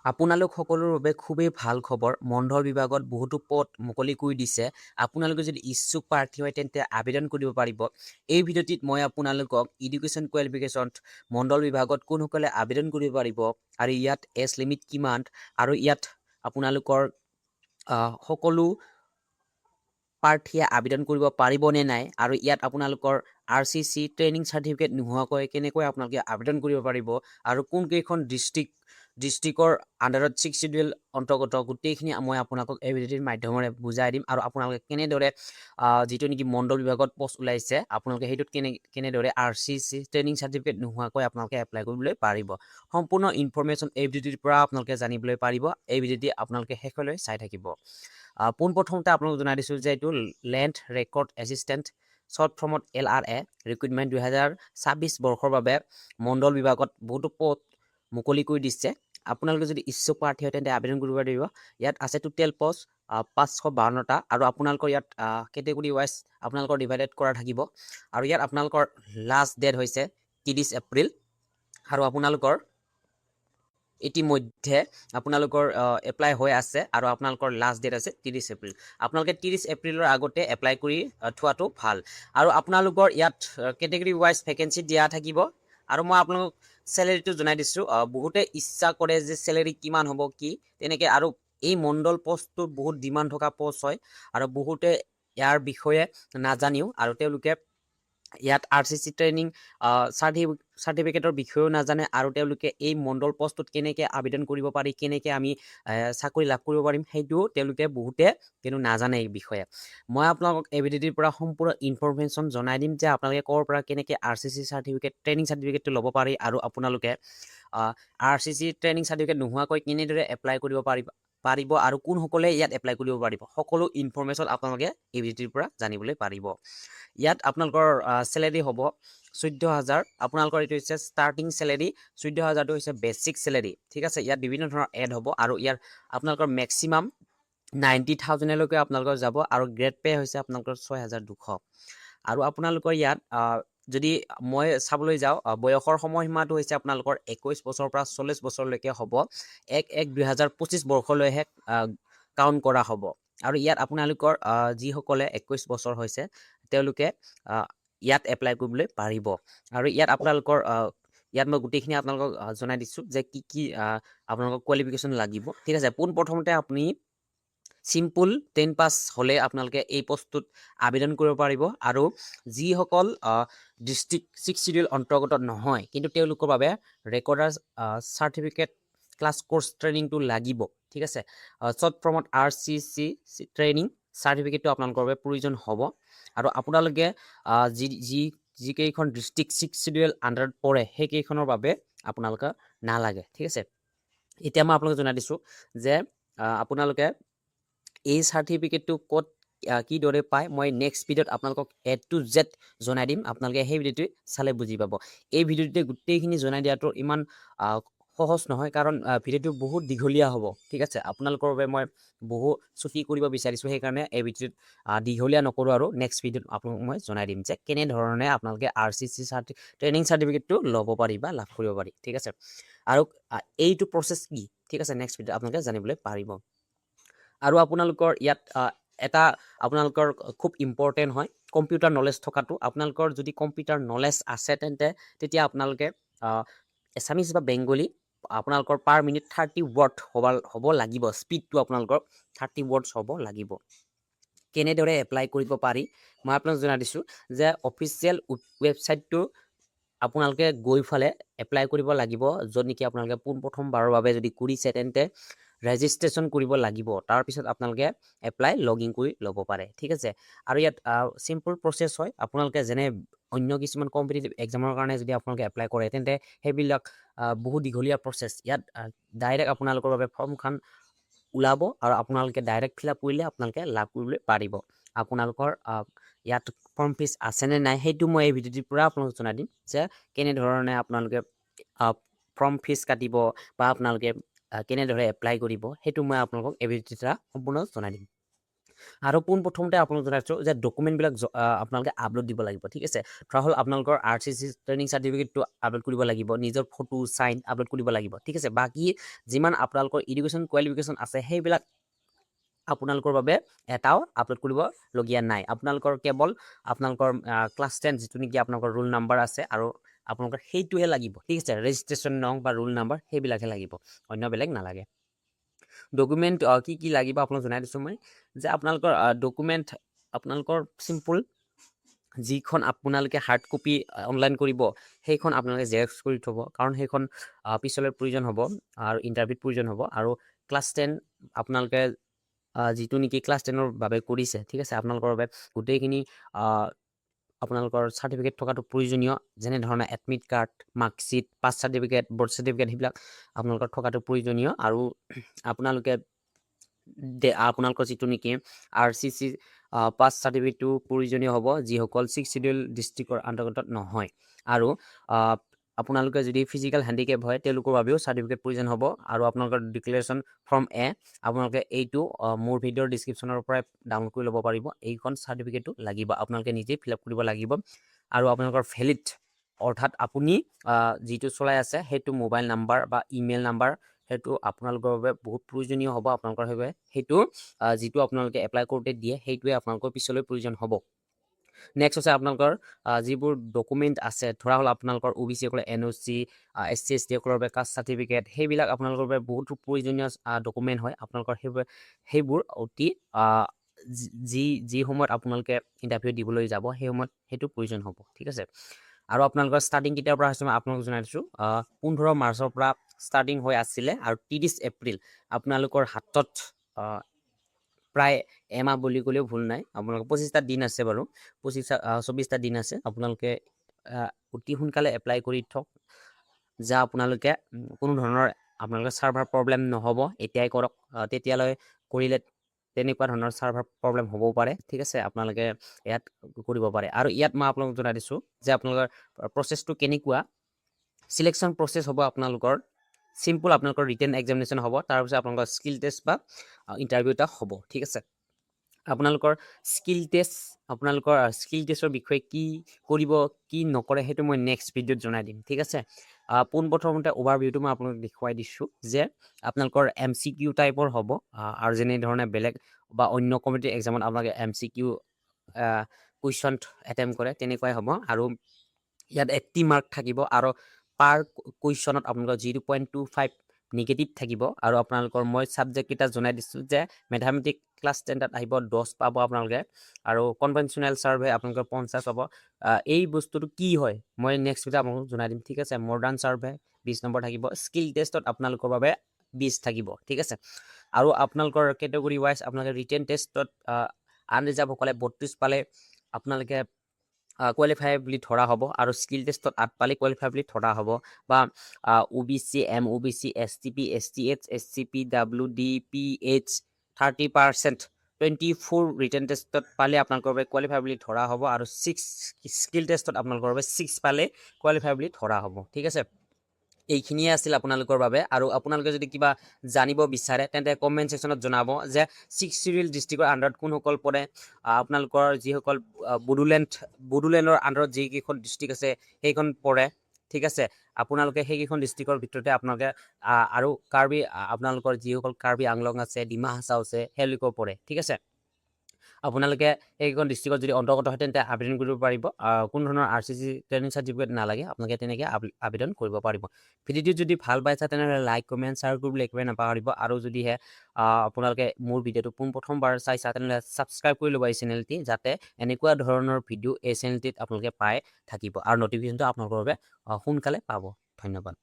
আপোনালোক সকলোৰ বাবে খুবেই ভাল খবৰ। মণ্ডল বিভাগত বহুতো পদ মুকলি কৰি দিছে। আপোনালোকে যদি ইচ্ছুক প্ৰাৰ্থী হয় তেন্তে আবেদন কৰিব পাৰিব। এই ভিডিঅ'টিত মই আপোনালোকক এডুকেশ্যন কোৱালিফিকেশ্যন মণ্ডল বিভাগত কোনসকলে আবেদন কৰিব পাৰিব আৰু ইয়াত এজ লিমিট কিমান আৰু ইয়াত আপোনালোকৰ সকলো প্ৰাৰ্থীয়ে আবেদন কৰিব পাৰিব নে নাই আৰু ইয়াত আপোনালোকৰ RCC ট্ৰেইনিং চাৰ্টিফিকেট নোহোৱাকৈ কেনেকৈ আপোনালোকে আবেদন কৰিব পাৰিব আৰু কোনকেইখন ডিষ্ট্ৰিক্টৰ আণ্ডাৰত 6 শিডিউল অন্তৰ্গত গোটেইখিনি মই আপোনালোকক এই ভিডিঅ'টিৰ মাধ্যমেৰে বুজাই দিম আৰু আপোনালোকে কেনেদৰে যিটো নেকি মণ্ডল বিভাগত পষ্ট ওলাইছে আপোনালোকে সেইটোত কেনেদৰে RCC ট্ৰেইনিং চাৰ্টিফিকেট নোহোৱাকৈ আপোনালোকে এপ্লাই কৰিবলৈ পাৰিব। সম্পূৰ্ণ ইনফৰমেশ্যন এই ভিডিঅ'টিৰ পৰা আপোনালোকে জানিবলৈ পাৰিব। এই ভিডিঅ'টি আপোনালোকে শেষলৈ চাই থাকিব। পোনপ্ৰথমতে আপোনালোকক জনাই দিছোঁ যে এইটো লেণ্ড ৰেকৰ্ড এছিষ্টেণ্ট শ্বৰ্ট ফৰ্মত LRA ৰিক্ৰুইটমেণ্ট 2026 বৰ্ষৰ বাবে মণ্ডল বিভাগত বহুতো পদ মুকলি কৰি দিছে। আপোনালোকে যদি ইচ্ছুক প্ৰাৰ্থী হয় তেন্তে আবেদন কৰিব পাৰিব। ইয়াত আছে টোটেল পষ্ট 552টা আৰু আপোনালোকৰ ইয়াত কেটেগৰী ৱাইজ আপোনালোকৰ ডিভাইডেড কৰা থাকিব আৰু ইয়াত আপোনালোকৰ লাষ্ট ডেট হৈছে 30 এপ্ৰিল আৰু আপোনালোকৰ ইতিমধ্যে আপোনালোকৰ এপ্লাই হৈ আছে আৰু আপোনালোকৰ লাষ্ট ডেট আছে 30 এপ্ৰিল। আপোনালোকে 30 এপ্ৰিলৰ আগতে এপ্লাই কৰি থোৱাটো ভাল আৰু আপোনালোকৰ ইয়াত কেটেগৰী ৱাইজ ভেকেঞ্চি দিয়া থাকিব আৰু মই আপোনালোকক চেলেৰিটো জনাই দিছোঁ। বহুতে ইচ্ছা কৰে যে চেলেৰি কিমান হ'ব কি তেনেকৈ আৰু এই মণ্ডল পষ্টটো বহুত ডিমাণ্ড থকা পষ্ট হয় আৰু বহুতে ইয়াৰ বিষয়ে নাজানিও আৰু তেওঁলোকে ইয়াত RCC ট্ৰেইনিং চাৰ্টিফিকেটৰ বিষয়েও নাজানে আৰু তেওঁলোকে এই মণ্ডল পষ্টটোত কেনেকৈ আবেদন কৰিব পাৰি কেনেকৈ আমি চাকৰি লাভ কৰিব পাৰিম সেইটো তেওঁলোকে বহুতে কিন্তু নাজানে এই বিষয়ে। মই আপোনালোকক এই ভিডিঅ'টিৰ পৰা সম্পূৰ্ণ ইনফৰমেশ্যন জনাই দিম যে আপোনালোকে ক'ৰ পৰা কেনেকৈ RCC চাৰ্টিফিকেট ট্ৰেইনিং চাৰ্টিফিকেটটো ল'ব পাৰি আৰু আপোনালোকে RCC ট্ৰেইনিং চাৰ্টিফিকেট নোহোৱাকৈ কেনেদৰে এপ্লাই কৰিব পাৰিব আৰু কোনসকলে ইয়াত এপ্লাই কৰিব পাৰিব সকলো ইনফৰমেশ্যন আপোনালোকে এই ভিডিঅ'টিৰ পৰা জানিবলৈ পাৰিব। ইয়াত আপোনালোকৰ চেলেৰি হ'ব 14,000। আপোনালোকৰ এইটো হৈছে ষ্টাৰ্টিং চেলেৰি 14,000টো হৈছে বেছিক চেলেৰি। ঠিক আছে, ইয়াত বিভিন্ন ধৰণৰ এড হ'ব আৰু ইয়াৰ আপোনালোকৰ মেক্সিমাম 90,000লৈকে আপোনালোকৰ যাব আৰু গ্ৰেড পে হৈছে আপোনালোকৰ 6,200 আৰু আপোনালোকৰ ইয়াত যদি মই চাবলৈ যাওঁ বয়সৰ সময়সীমাটো হৈছে আপোনালোকৰ 21 বছৰৰ পৰা 40 বছৰলৈকে হ'ব। 1/1/2025 বৰ্ষলৈহে কাউণ্ট কৰা হ'ব আৰু ইয়াত আপোনালোকৰ যিসকলে 21 বছৰ হৈছে তেওঁলোকে ইয়াত এপ্লাই কৰিবলৈ পাৰিব আৰু ইয়াত আপোনালোকৰ ইয়াত মই গোটেইখিনি আপোনালোকক জনাই দিছোঁ যে কি আপোনালোকৰ কোৱালিফিকেশ্যন লাগিব। ঠিক আছে, পোনপ্ৰথমতে আপুনি চিম্পুল 10 পাছ হ'লে আপোনালোকে এই পষ্টটোত আবেদন কৰিব পাৰিব আৰু যিসকল ডিষ্ট্ৰিক্ট 6 শিডিউল অন্তৰ্গত নহয় কিন্তু তেওঁলোকৰ বাবে ৰেকৰ্ডাৰ চাৰ্টিফিকেট ক্লাছ কোৰ্চ ট্ৰেইনিংটো লাগিব। ঠিক আছে, শ্বৰ্ট ফৰ্মত RCC ট্ৰেইনিং চাৰ্টিফিকেটটো আপোনালোকৰ বাবে প্ৰয়োজন হ'ব আৰু আপোনালোকে যিকেইখন ডিষ্ট্ৰিক্ট 6 শিডিউল আণ্ডাৰত পৰে সেইকেইখনৰ বাবে আপোনালোকে নালাগে। ঠিক আছে, এতিয়া মই আপোনালোকক জনাই দিছোঁ যে আপোনালোকে এই চাৰ্টিফিকেটটো ক'ত কিদৰে পায় মই নেক্সট ভিডিঅ'ত আপোনালোকক A to Z জনাই দিম। আপোনালোকে সেই ভিডিঅ'টো চালে বুজি পাব। এই ভিডিঅ'টোতে গোটেইখিনি জনাই দিয়াটো ইমান সহজ নহয় কাৰণ ভিডিঅ'টো বহুত দীঘলীয়া হ'ব। ঠিক আছে, আপোনালোকৰ বাবে মই বহু ছুটি কৰিব বিচাৰিছোঁ সেইকাৰণে এই ভিডিঅ'ত দীঘলীয়া নকৰোঁ আৰু নেক্সট ভিডিঅ'ত আপোনালোকক মই জনাই দিম যে কেনেধৰণে আপোনালোকে RCC ট্ৰেইনিং চাৰ্টিফিকেটটো ল'ব পাৰি বা লাভ কৰিব পাৰি। ঠিক আছে, আৰু এইটো প্ৰচেছ কি ঠিক আছে নেক্সট ভিডিঅ'ত আপোনালোকে জানিবলৈ পাৰিব। আৰু আপোনালোকৰ ইয়াত এটা আপোনালোকৰ খুব ইম্পৰ্টেণ্ট হয় কম্পিউটাৰ নলেজ থকাটো। আপোনালোকৰ যদি কম্পিউটাৰ নলেজ আছে তেতিয়া আপোনালোকে এছামিজ বা বেংগলী আপোনালোকৰ পাৰ মিনিট 30 ৱৰ্ড হ'ব লাগিব। স্পীডটো আপোনালোকৰ 30 ৱৰ্ডছ হ'ব লাগিব। কেনেদৰে এপ্লাই কৰিব পাৰি মই আপোনাক জনাই দিছোঁ যে অফিচিয়েল ৱেবছাইটটো আপোনালোকে গৈ ফালে এপ্লাই কৰিব লাগিব। য'ত নেকি আপোনালোকে পোনপ্ৰথমবাৰৰ বাবে যদি কৰিছে তেন্তে ৰেজিষ্ট্ৰেশ্যন কৰিব লাগিব। তাৰপিছত আপোনালোকে এপ্লাই লগ ইন কৰি ল'ব পাৰে। ঠিক আছে, আৰু ইয়াত চিম্পল প্ৰচেছ হয়। আপোনালোকে যেনে অন্য কিছুমান কম্পিটিটিভ এক্সামৰ কাৰণে যদি আপোনালোকে এপ্লাই কৰে তেন্তে সেইবিলাক বহুত দীঘলীয়া প্ৰচেছ। ইয়াত ডাইৰেক্ট আপোনালোকৰ বাবে ফৰ্মখন ওলাব আৰু আপোনালোকে ডাইৰেক্ট ফিল আপ কৰিলে আপোনালোকে লাভ কৰিবলৈ পাৰিব। আপোনালোকৰ ইয়াত ফৰ্ম ফিজ আছেনে নাই সেইটো মই এই ভিডিঅ'টোৰ পৰা আপোনালোকক জনাই দিম যে কেনেধৰণে আপোনালোকে ফৰ্ম ফিজ কাটিব বা আপোনালোকে কেনেদৰে এপ্লাই কৰিব সেইটো মই আপোনালোকক এই ভিডিঅ'টোৰ পৰা সম্পূৰ্ণ জনাই দিম। আৰু পোনপ্ৰথমতে আপোনালোক জনাইছোঁ যে ডকুমেণ্টবিলাক আপোনালোকে আপলোড দিব লাগিব ঠিক আছে ধৰা হ'ল আপোনালোকৰ RCC ট্ৰেইনিং চাৰ্টিফিকেটটো আপলোড কৰিব লাগিব নিজৰ ফটো চাইন আপলোড কৰিব লাগিব ঠিক আছে বাকী যিমান আপোনালোকৰ এডুকেশ্যন কোৱালিফিকেশ্যন আছে সেইবিলাক আপোনালোকৰ বাবে এটাও আপলোড কৰিবলগীয়া নাই আপোনালোকৰ কেৱল আপোনালোকৰ ক্লাছ 10 যিটো নেকি আপোনালোকৰ ৰোল নাম্বাৰ আছে আৰু আপোনালোকৰ সেইটোহে লাগিব ঠিক আছে ৰেজিষ্ট্ৰেশ্যন নং বা ৰোল নাম্বাৰ সেইবিলাকহে লাগিব অন্য বেলেগ নালাগে ডকুমেণ্ট কি লাগিব আপোনাক জনাই দিছোঁ মই যে আপোনালোকৰ ডকুমেণ্ট আপোনালোকৰ চিম্পল যিখন আপোনালোকে হাৰ্ড কপি অনলাইন কৰিব সেইখন আপোনালোকে জেৰক্স কৰি থ'ব কাৰণ সেইখন পিছলৈ প্ৰয়োজন হ'ব আৰু ইণ্টাৰভিউত প্ৰয়োজন হ'ব আৰু ক্লাছ 10 আপোনালোকে যিটো নেকি ক্লাছ 10ৰ বাবে কৰিছে ঠিক আছে আপোনালোকৰ বাবে গোটেইখিনি আপোনালোকৰ চাৰ্টিফিকেট থকাটো প্ৰয়োজনীয় যেনেধৰণে admit card marksheet pass certificate birth certificate সেইবিলাক আপোনালোকৰ থকাটো প্ৰয়োজনীয় আৰু আপোনালোকে আপোনালোকৰ যিটো নেকি RCC পাছ চাৰ্টিফিকেটটো প্ৰয়োজনীয় হ'ব যিসকল 6 শিডিউল ডিষ্ট্ৰিক্টৰ অন্তৰ্গত নহয় আৰু আপোনালোকে যদি ফিজিকেল হেণ্ডিকেপ হয় তেওঁলোকৰ বাবেও চাৰ্টিফিকেট প্ৰয়োজন হ'ব আৰু আপোনালোকৰ ডিক্লেৰেশ্যন ফৰ্ম এ আপোনালোকে এইটো মোৰ ভিডিঅ'ৰ ডিছক্ৰিপশ্যনৰ পৰাই ডাউনলোড কৰি ল'ব পাৰিব এইখন চাৰ্টিফিকেটটো লাগিব আপোনালোকে নিজেই ফিল আপ কৰিব লাগিব আৰু আপোনালোকৰ ভেলিড অৰ্থাৎ আপুনি যিটো চলাই আছে সেইটো মোবাইল নাম্বাৰ বা ইমেইল নাম্বাৰ সেইটো আপোনালোকৰ বাবে বহুত প্ৰয়োজনীয় হ'ব আপোনালোকৰ বাবে সেইটো যিটো আপোনালোকে এপ্লাই কৰোঁতে দিয়ে সেইটোৱে আপোনালোকৰ পিছলৈ প্ৰয়োজন হ'ব নেক্সট হৈছে আপোনালোকৰ যিবোৰ ডকুমেণ্ট আছে ধৰা হ'ল আপোনালোকৰ OBC সকলৰ NOC SC ST সকলৰ বাবে কাষ্ট চাৰ্টিফিকেট সেইবিলাক আপোনালোকৰ বাবে বহুতো প্ৰয়োজনীয় ডকুমেণ্ট হয় আপোনালোকৰ সেইবোৰ অতি যি সময়ত আপোনালোকে ইণ্টাৰভিউ দিবলৈ যাব সেই সময়ত সেইটো প্ৰয়োজন হ'ব ঠিক আছে আৰু আপোনালোকৰ ষ্টাৰ্টিং কেতিয়াৰ পৰা হৈছে মই আপোনালোকক জনাই দিছোঁ 15 মাৰ্চৰ পৰা ষ্টাৰ্টিং হৈ আছিলে আৰু 30 এপ্ৰিল আপোনালোকৰ হাতত প্ৰায় এমাহ বুলি ক'লেও ভুল নাই আপোনালোকৰ 25টা দিন আছে বাৰু 24টা দিন আছে আপোনালোকে অতি সোনকালে এপ্লাই কৰি থওক যা আপোনালোকে কোনো ধৰণৰ আপোনালোকৰ চাৰ্ভাৰ প্ৰব্লেম নহ'ব এতিয়াই কৰক তেতিয়ালৈ কৰিলে তেনেকুৱা ধৰণৰ চাৰ্ভাৰ প্ৰব্লেম হ'বও পাৰে ঠিক আছে আপোনালোকে ইয়াত কৰিব পাৰে আৰু ইয়াত মই আপোনালোকক জনাই দিছোঁ যে আপোনালোকৰ প্ৰচেছটো কেনেকুৱা চিলেকশ্যন প্ৰচেছ হ'ব আপোনালোকৰ চিম্পল আপোনালোকৰ ৰিটেন এক্সামিনেশ্যন হ'ব তাৰপিছত আপোনালোকৰ স্কিল টেষ্ট বা ইণ্টাৰভিউ এটা হ'ব ঠিক আছে আপোনালোকৰ স্কিল টেষ্টৰ বিষয়ে কি কৰিব কি নকৰে সেইটো মই নেক্সট ভিডিঅ'ত জনাই দিম ঠিক আছে পোনপ্ৰথমতে অভাৰভিউটো মই আপোনালোকক দেখুৱাই দিছোঁ যে আপোনালোকৰ MCQ টাইপৰ হ'ব আৰু যেনেধৰণে বেলেগ বা অন্য কম্পিটিটিভ এক্সামত আপোনালোকে MCQ কুৱেশ্যন এটেম্প কৰে তেনেকুৱাই হ'ব আৰু ইয়াত 80 মাৰ্ক থাকিব আৰু পাৰ কুৱেশ্যনত আপোনালোকৰ 0.25 নিগেটিভ থাকিব আৰু আপোনালোকৰ মই ছাবজেক্ট কেইটা জনাই দিছোঁ যে মেথামেটিক ক্লাছ 10 আহিব 10 পাব আপোনালোকে আৰু কনভেনশ্যনেল ছাৰ্ভে আপোনালোকৰ 50 হ'ব এই বস্তুটো কি হয় মই নেক্সট ভিডিঅ'ত আপোনালোকক জনাই দিম ঠিক আছে মডাৰ্ণ ছাৰ্ভে 20 নম্বৰ থাকিব স্কিল টেষ্টত আপোনালোকৰ বাবে 20 থাকিব ঠিক আছে আৰু আপোনালোকৰ কেটেগৰী ৱাইজ আপোনালোকে ৰিটেন টেষ্টত আনৰিজাৰ্ভসকলে 32 পালে আপোনালোকে কোৱালিফাই বুলি ধৰা হ'ব আৰু স্কিল টেষ্টত 8 পালে কোৱালিফাই বুলি ধৰা হ'ব বা OBC MOBC STP STH SCP WDPH 30% 24 written টেষ্টত পালে আপোনালোকৰ বাবে কোৱালিফাই বুলি ধৰা হ'ব আৰু 6 স্কিল টেষ্টত আপোনালোকৰ বাবে 6 পালে কোৱালিফাই বুলি ধৰা হ'ব ঠিক আছে এইখিনিয়ে আছিল আপোনালোকৰ বাবে আৰু আপোনালোকে যদি কিবা জানিব বিচাৰে তেন্তে কমেণ্ট ছেকশ্যনত জনাব যে 6 শিডিউল ডিষ্ট্ৰিক্টৰ আণ্ডাৰত কোনসকল পৰে আপোনালোকৰ যিসকল বড়োলেণ্ডৰ আণ্ডাৰত যিকেইখন ডিষ্ট্ৰিক্ট আছে সেইখন পৰে ঠিক আছে আপোনালোকে সেইকেইখন ডিষ্ট্ৰিক্টৰ ভিতৰতে আপোনালোকে আৰু আপোনালোকৰ যিসকল কাৰ্বি আংলং আছে ডিমা হাছাও আছে সেইলোকৰ পৰে ঠিক আছে আপোনালোকে সেইখন ডিষ্ট্ৰিক্টত যদি অন্তৰ্গত হয় তেন্তে আবেদন কৰিব পাৰিব কোনো ধৰণৰ RCC ট্ৰেইনিং চাৰ্টিফিকেট নালাগে আপোনালোকে তেনেকৈ আবেদন কৰিব পাৰিব ভিডিঅ'টো যদি ভাল পাইছা তেনেহ'লে লাইক কমেণ্ট শ্বেয়াৰ কৰিবলৈ একেবাৰে নাপাহৰিব আৰু যদিহে আপোনালোকে মোৰ ভিডিঅ'টো পোনপ্ৰথমবাৰ চাইছা তেনেহ'লে ছাবস্ক্ৰাইব কৰি ল'ব এই চেনেলটি যাতে এনেকুৱা ধৰণৰ ভিডিঅ' এই চেনেলটিত আপোনালোকে পাই থাকিব আৰু নটিফিকেশ্যনটো আপোনালোকৰ বাবে সোনকালে পাব ধন্যবাদ